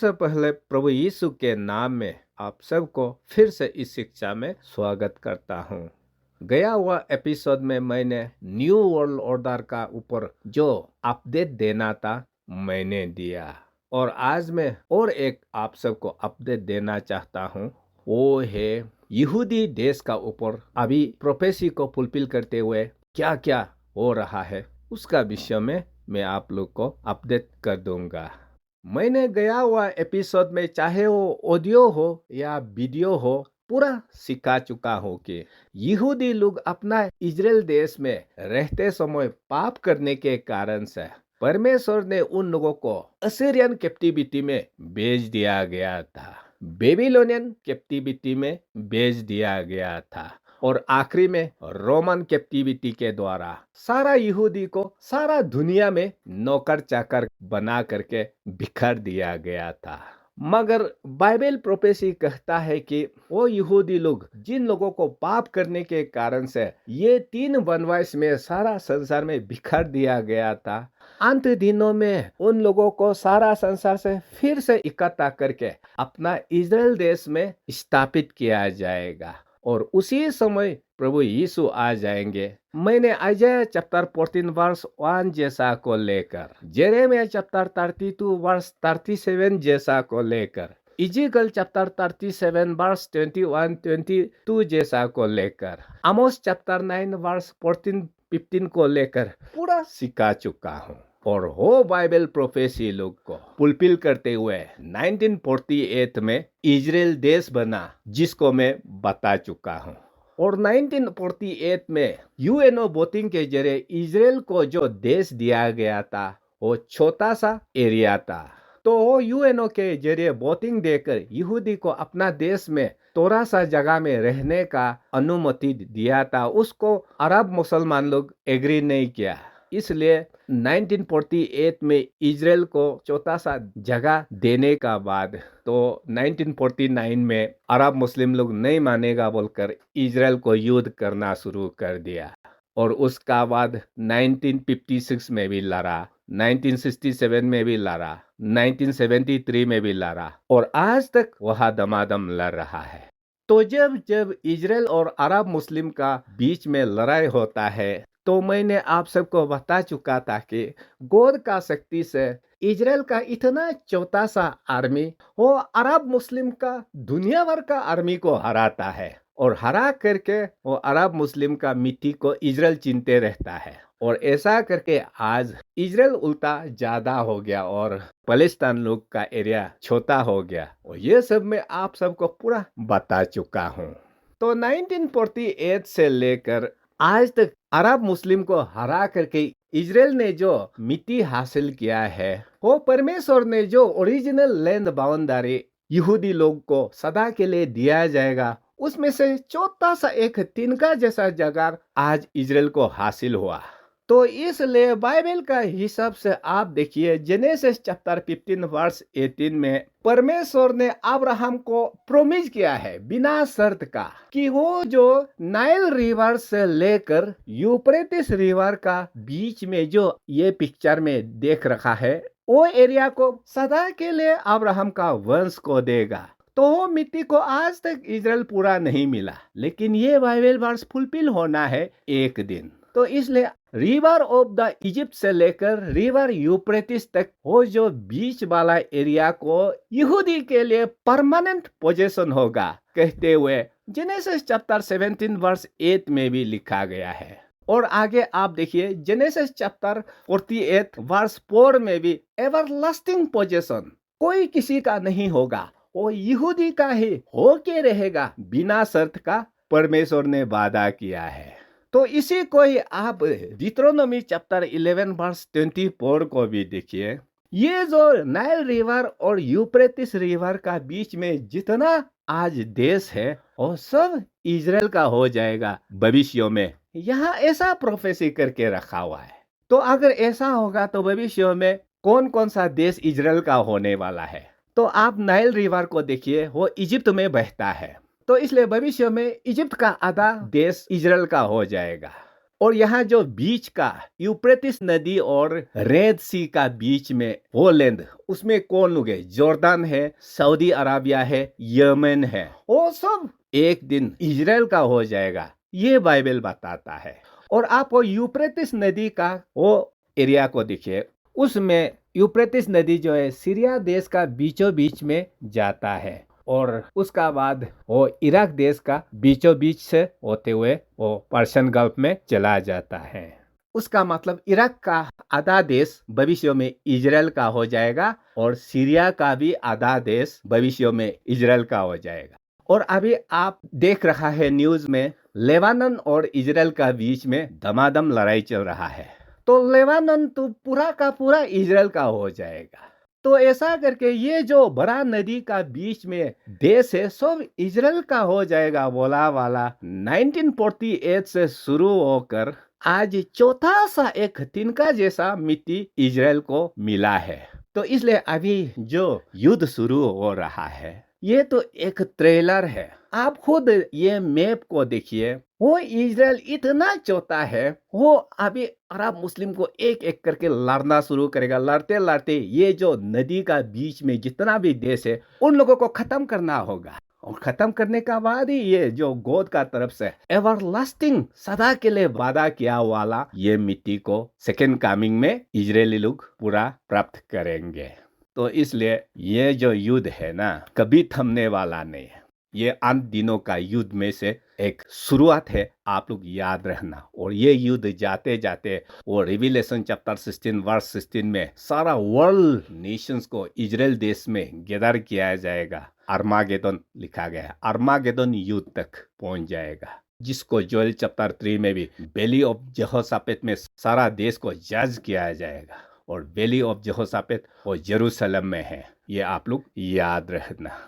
सबसे पहले प्रभु यीशु के नाम में आप सबको फिर से इस शिक्षा में स्वागत करता हूँ। गया हुआ एपिसोड में मैंने न्यू वर्ल्ड ऑर्डर का ऊपर जो अपडेट देना था मैंने दिया, और आज मैं और एक आप सबको अपडेट देना चाहता हूँ। वो है यहूदी देश का ऊपर अभी प्रोफेसी को फुलफिल करते हुए क्या क्या हो रहा है, उसका विषय में मैं आप लोग को अपडेट कर दूंगा। मैंने गया हुआ एपिसोड में चाहे वो ऑडियो हो या वीडियो हो पूरा सिखा चुका हूँ कि यहूदी लोग अपना इजराइल देश में रहते समय पाप करने के कारण से परमेश्वर ने उन लोगों को असीरियन कैप्टिविटी में भेज दिया गया था, बेबीलोनियन कैप्टिविटी में भेज दिया गया था, और आखिरी में रोमन कैप्टिविटी के द्वारा सारा यहूदी को सारा दुनिया में नौकर चाकर बना करके बिखर दिया गया था। मगर बाइबल प्रोफेसी कहता है कि वो यहूदी लोग जिन लोगों को पाप करने के कारण से ये 3 वनवास में सारा संसार में बिखर दिया गया था, अंत दिनों में उन लोगों को सारा संसार से फिर से इकट्ठा करके अपना इजराइल देश में स्थापित किया जाएगा, और उसी समय प्रभु यीशु आ जाएंगे। मैंने आइजाया चैप्टर 14 वर्स 1 जैसा को लेकर, जेरेमिया चैप्टर 32 वर्स 37 जैसा को लेकर, इज़ेकियल चैप्टर 37 वर्स 21-22 जैसा को लेकर, आमोस चैप्टर 9 वर्स 14-15 को लेकर पूरा सिखा चुका हूँ। और हो बाइबल प्रोफेसी लोग को फुलफिल करते हुए 1948 में इजराइल देश बना, जिसको मैं बता चुका हूँ। और 1948 में यूएनओ वोटिंग के जरिए इजराइल को जो देश दिया गया था वो छोटा सा एरिया था, तो यूएनओ के जरिए वोटिंग देकर यहूदी को अपना देश में थोड़ा सा जगह में रहने का अनुमति दिया था। उसको अरब मुसलमान लोग एग्री नहीं किया, इसलिए 1948 में इजराइल को छोटा सा जगह देने का बाद तो 1949 में अरब मुस्लिम लोग नहीं मानेगा बोलकर इजराइल को युद्ध करना शुरू कर दिया, और उसका बाद 1956 में भी लड़ा, 1967 में भी लड़ा, 1973 में भी लड़ा, और आज तक वह दमादम लड़ रहा है। तो जब जब इजराइल और अरब मुस्लिम का बीच में लड़ाई होता है तो मैंने आप सबको बता चुका था कि गॉड का शक्ति से इजराइल का इतना छोटा सा आर्मी वो अरब मुस्लिम का दुनिया भर का आर्मी को हराता है, और हरा करके वो अरब मुस्लिम का मिट्टी को इजराइल चीनते रहता है, और ऐसा करके आज इजराइल उल्टा ज्यादा हो गया और फलस्तीन लोग का एरिया छोटा हो गया, और ये सब मैं आप सबको पूरा बता चुका हूँ। तो 1948 से लेकर आज तक अरब मुस्लिम को हरा करके इजराइल ने जो मिट्टी हासिल किया है, वो परमेश्वर ने जो ओरिजिनल लैंड बाउंड्री यहूदी लोग को सदा के लिए दिया जाएगा, उसमें से छोटा सा एक तिनका जैसा जगह आज इजराइल को हासिल हुआ। तो इसलिए बाइबल का हिसाब से आप देखिए जेनेसिस चैप्टर 15 वर्स 18 में परमेश्वर ने अब्राहम को प्रोमिस किया है बिना शर्त का कि वो जो नाइल रिवर से लेकर यूफ्रेटिस रिवर का बीच में जो ये पिक्चर में देख रखा है वो एरिया को सदा के लिए अब्राहम का वंश को देगा। तो वो मिट्टी को आज तक इजराइल पूरा नहीं मिला, लेकिन ये बाइबल वर्स फुलफिल होना है एक दिन। तो इसलिए रिवर ऑफ द इजिप्ट से लेकर रिवर यूफ्रेटिस तक वो जो बीच वाला एरिया को यहूदी के लिए परमानेंट पोजीशन होगा कहते हुए जेनेसिस चैप्टर 17 वर्स 8 में भी लिखा गया है। और आगे आप देखिए जेनेसिस चैप्टर 48 वर्स 4 में भी एवरलास्टिंग पोजीशन कोई किसी का नहीं होगा, वो यहूदी का ही होके रहेगा बिना शर्त का परमेश्वर ने वादा किया है। तो इसी को ही आप डिट्रोनोमी चैप्टर 11 वर्स 24 को भी देखिए। ये जो नाइल रिवर और यूफ्रेटिस रिवर का बीच में जितना आज देश है वो सब इजराइल का हो जाएगा भविष्य में, यहाँ ऐसा प्रोफेसी करके रखा हुआ है। तो अगर ऐसा होगा तो भविष्य में कौन कौन सा देश इजराइल का होने वाला है, तो आप नाइल रिवर को देखिए, वो इजिप्ट में बहता है, तो इसलिए भविष्य में इजिप्ट का आधा देश इजराइल का हो जाएगा। और यहाँ जो बीच का यूफ्रेटिस नदी और रेड सी का बीच में वो लैंड, उसमें कौन लोग है? जॉर्डन है, सऊदी अराबिया है, यमन है, वो सब एक दिन इजराइल का हो जाएगा, ये बाइबल बताता है। और आप वो यूफ्रेटिस नदी का वो एरिया को देखिए, उसमें यूफ्रेटिस नदी जो है सीरिया देश का बीचों बीच में जाता है और उसका बाद वो इराक देश का बीचों बीच से होते हुए वो पर्शियन गल्फ में चला जाता है। उसका मतलब इराक का आधा देश भविष्य में इजराइल का हो जाएगा और सीरिया का भी आधा देश भविष्य में इजराइल का हो जाएगा। और अभी आप देख रहा है न्यूज में लेबानन और इजराइल का बीच में धमाधम लड़ाई चल रहा है। तो लेबानन तो पूरा का पूरा इजराइल का हो जाएगा। तो ऐसा करके ये जो बड़ा नदी का बीच में देश है सब इजराइल का हो जाएगा बोला वाला 1948 से शुरू होकर आज चौथा सा एक तिनका जैसा मिट्टी इजराइल को मिला है। तो इसलिए अभी जो युद्ध शुरू हो रहा है ये तो एक ट्रेलर है। आप खुद ये मैप को देखिए, वो इजराइल इतना छोटा है, वो अभी अरब मुस्लिम को एक एक करके लड़ना शुरू करेगा। लड़ते लड़ते ये जो नदी का बीच में जितना भी देश है उन लोगों को खत्म करना होगा और खत्म करने का बाद ही ये जो गॉड का तरफ से एवरलास्टिंग सदा के लिए वादा किया वाला ये मिट्टी को सेकेंड कमिंग में इजरायली लोग पूरा प्राप्त करेंगे। तो इसलिए ये जो युद्ध है ना कभी थमने वाला नहीं है। ये अंत दिनों का युद्ध में से एक शुरुआत है, आप लोग याद रखना। और ये युद्ध जाते जाते वो रिविलेशन चैप्टर 16 वर्स 16 में सारा वर्ल्ड नेशंस को इजराइल देश में गैदर किया जाएगा। अरमागेदोन लिखा गया है, अरमागेदोन युद्ध तक पहुंच जाएगा, जिसको जोएल चैप्टर 3 में भी वैली ऑफ जेहोशापेट में सारा देश को जज किया जाएगा और वैली ऑफ जेहोशापेट वो जेरूशलेम में है। ये आप लोग याद रखना।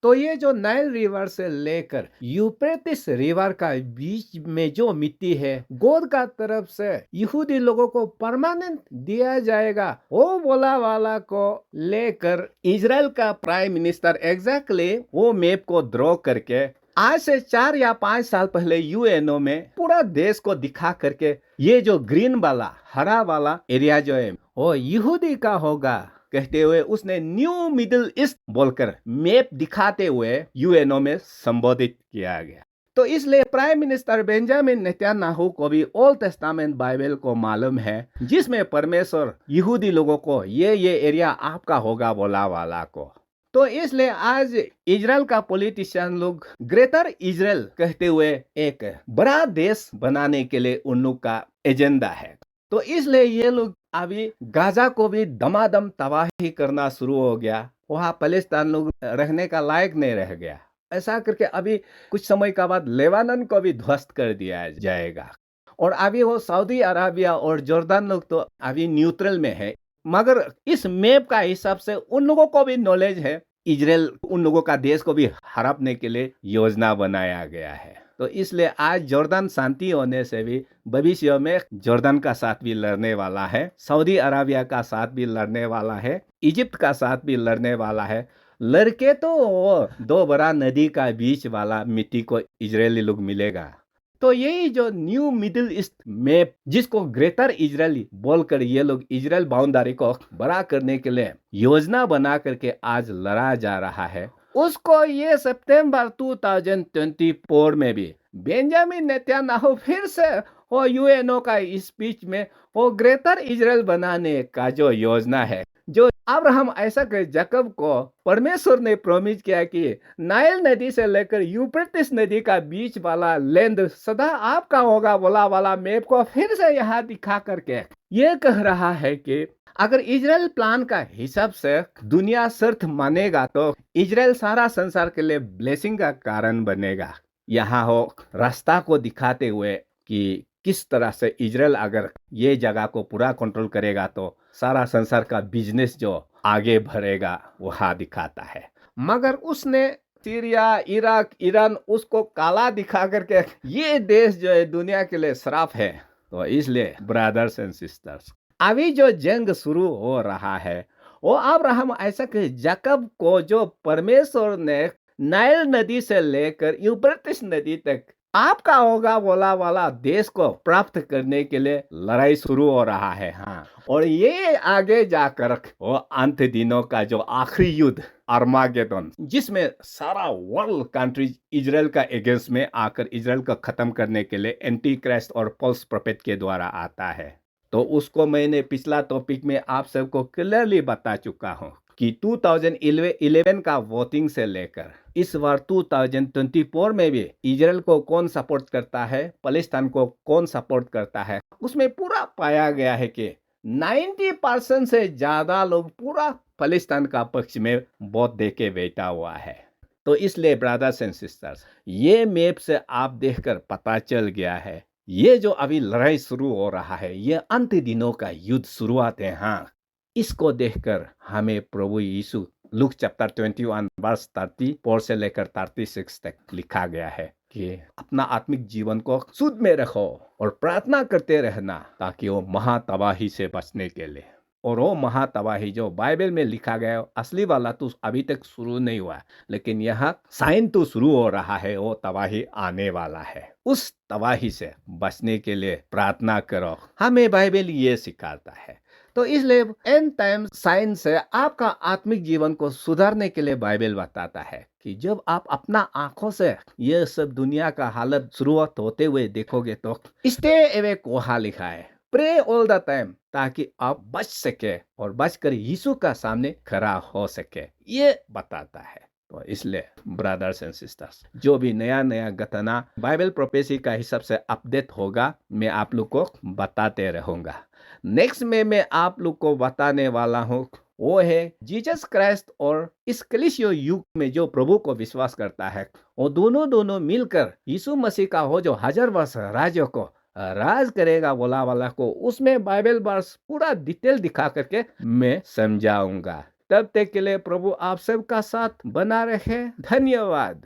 तो ये जो नाइल रिवर से लेकर यूफ्रेटिस रिवर का बीच में जो मिट्टी है गॉड का तरफ से यहूदी लोगों को परमानेंट दिया जाएगा, वो बोला वाला को लेकर इजराइल का प्राइम मिनिस्टर एग्जैक्टली वो मैप को ड्रॉ करके आज से 4 या 5 साल पहले यूएनओ में पूरा देश को दिखा करके ये जो ग्रीन वाला हरा वाला एरिया जो है वो यहूदी का होगा कहते हुए उसने न्यू मिडिल ईस्ट बोलकर मैप दिखाते हुए यूएनओ में संबोधित किया गया। तो इसलिए प्राइम मिनिस्टर बेंजामिन नेतन्याहू को भी ओल्ड टेस्टामेंट बाइबल को मालूम है, जिसमें परमेश्वर यहूदी लोगों को ये एरिया आपका होगा बोला वाला को। तो इसलिए आज इजराइल का पॉलिटिशियन लोग ग्रेटर इजराइल कहते हुए एक बड़ा देश बनाने के लिए उन लोग का एजेंडा है। तो इसलिए ये लोग अभी गाजा को भी दमादम तबाही करना शुरू हो गया, वहाँ फलस्तीन लोग रहने का लायक नहीं रह गया। ऐसा करके अभी कुछ समय का बाद लेबानन को भी ध्वस्त कर दिया जाएगा। और अभी वो सऊदी अराबिया और जॉर्डन लोग तो अभी न्यूट्रल में है, मगर इस मैप का हिसाब से उन लोगों को भी नॉलेज है इजराइल उन लोगों का देश को भी हड़पने के लिए योजना बनाया गया है। तो इसलिए आज जॉर्डन शांति होने से भी भविष्य में जॉर्डन का साथ भी लड़ने वाला है, सऊदी अराबिया का साथ भी लड़ने वाला है, इजिप्ट का साथ भी लड़ने वाला है। लड़के तो वो 2 बड़ा नदी का बीच वाला मिट्टी को इजरायली लोग मिलेगा। तो यही जो न्यू मिडिल ईस्ट मैप जिसको ग्रेटर इजराइल बोलकर ये लोग इजराइल बाउंड्री को बड़ा करने के लिए योजना बना करके आज लड़ा जा रहा है, उसको ये सितंबर 2024 में भी बेंजामिन नेतन्याहू फिर से वो यूएनओ का स्पीच में वो ग्रेटर इजराइल बनाने का जो योजना है, जो अब्राहम आइसक जैकब को परमेश्वर ने प्रॉमिस किया कि नाइल नदी से लेकर यूफ्रेटिस नदी का बीच वाला लैंड सदा आपका होगा बोला वाला मैप को फिर से यहाँ दिखा करके ये कह रहा है कि अगर इजराइल प्लान का हिसाब से दुनिया शर्त मानेगा तो इजराइल सारा संसार के लिए ब्लेसिंग का कारण बनेगा। यहाँ हो रास्ता को दिखाते हुए कि किस तरह से इजराइल अगर ये जगह को पूरा कंट्रोल करेगा तो सारा संसार का बिजनेस जो आगे बढ़ेगा वहाँ दिखाता है। मगर उसने सीरिया, इराक, ईरान उसको काला दिखा करके ये देश जो है दुनिया के लिए श्राप है। तो इसलिए ब्रदर्स एंड सिस्टर्स अभी जो जंग शुरू हो रहा है वो अब्राहम आइसक जैकब को जो परमेश्वर ने नाइल नदी से लेकर यूफ्रेटिस नदी तक आपका होगा बोला वाला देश को प्राप्त करने के लिए लड़ाई शुरू हो रहा है। हाँ, और ये आगे जाकर वो अंत दिनों का जो आखिरी युद्ध आर्मागेडोन, जिसमें सारा वर्ल्ड कंट्री इजराइल का अगेंस्ट में आकर इजराइल को खत्म करने के लिए एंटी क्राइस्ट और फॉल्स प्रोफेट के द्वारा आता है। तो उसको मैंने पिछला टॉपिक में आप सबको क्लियरली बता चुका हूँ कि 2011 का वोटिंग से लेकर इस बार 2024 में भी इजराइल को कौन सपोर्ट करता है, पैलेस्टाइन को कौन सपोर्ट करता है, उसमें पूरा पाया गया है कि 90% से ज्यादा लोग पूरा पैलेस्टाइन का पक्ष में वोट देके बैठा हुआ है। तो इसलिए ब्रदर्स एंड सिस्टर्स, ये मैप से आप देखकर पता चल गया है, ये जो अभी लड़ाई शुरू हो रहा है ये अंत दिनों का युद्ध शुरुआत है। हाँ, इसको देखकर हमें प्रभु यीशु लूक चैप्टर 21 वर्स 34 से लेकर 36 तक लिखा गया है कि अपना आत्मिक जीवन को शुद्ध में रखो और प्रार्थना करते रहना ताकि वो महातबाही से बचने के लिए। और वो महातबाही जो बाइबल में लिखा गया असली वाला तो अभी तक शुरू नहीं हुआ, लेकिन यहाँ साइन तो शुरू हो रहा है, वो तबाही आने वाला है। उस तबाही से बचने के लिए प्रार्थना करो, हमें बाइबल ये सिखाता है। तो इसलिए एंड टाइम साइंस से आपका आत्मिक जीवन को सुधारने के लिए बाइबल बताता है कि जब आप अपना आंखों से ये सब दुनिया का हालत शुरुआत होते हुए देखोगे तो स्टे अवेक वहाँ लिखा है, प्रे ऑल द टाइम, ताकि आप बच सके और बचकर यीशु का सामने खड़ा हो सके, ये बताता है। तो इसलिए ब्रदर्स एंड सिस्टर्स, जो भी नया नया घटना बाइबल प्रोफेसी का हिसाब से अपडेट होगा मैं आप लोग को बताते रहूंगा। नेक्स्ट में मैं आप लोग को बताने वाला हूँ वो है जीसस क्राइस्ट और इस कलीसिया युग में जो प्रभु को विश्वास करता है, वो दोनों मिलकर यीशु मसीह का हो जो 1000 वर्ष राज्य को राज करेगा बोला वाला को, उसमें बाइबल वर्स पूरा डिटेल दिखा करके मैं समझाऊंगा। तब तक के लिए प्रभु आप सबका साथ बना रहे। धन्यवाद।